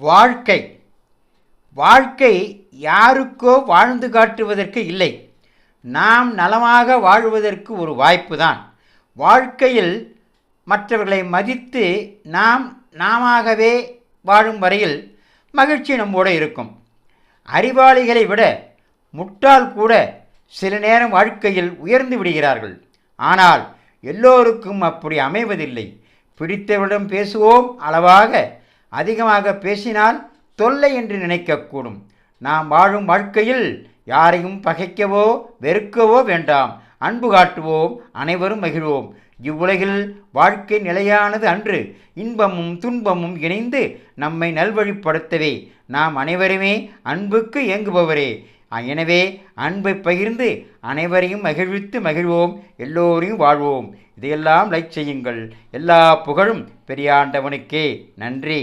வாழ்க்கை வாழ்க்கை யாருக்கோ வாழ்ந்து காட்டுவதற்கு இல்லை, நாம் நலமாக வாழ்வதற்கு ஒரு வாய்ப்பு தான். வாழ்க்கையில் மற்றவர்களை மதித்து நாமாகவே வாழும் வரையில் மகிழ்ச்சி நம்மோடு இருக்கும். அறிவாளிகளை விட முட்டாள் கூட சில நேரம் வாழ்க்கையில் உயர்ந்து விடுகிறார்கள். ஆனால் எல்லோருக்கும் அப்படி அமைவதில்லை. பிடித்தவரிடம் பேசுவோம், அளவாக அதிகமாக பேசினால் தொல்லை என்று நினைக்கக்கூடும். நாம் வாழும் வாழ்க்கையில் யாரையும் பகைக்கவோ வெறுக்கவோ வேண்டாம். அன்பு காட்டுவோம், அனைவரும் மகிழ்வோம். இவ்வுலகில் வாழ்க்கை நிலையானது அன்று. இன்பமும் துன்பமும் இணைந்து நம்மை நல்வழிப்படுத்தவே நாம் அனைவருமே அன்புக்கு இயங்குபவரே. எனவே அன்பை பகிர்ந்து அனைவரையும் மகிழ்வித்து மகிழ்வோம், எல்லோரையும் வாழ்வோம். இதையெல்லாம் லைக் செய்யுங்கள். எல்லா புகழும் பெரியாண்டவனுக்கே. நன்றி.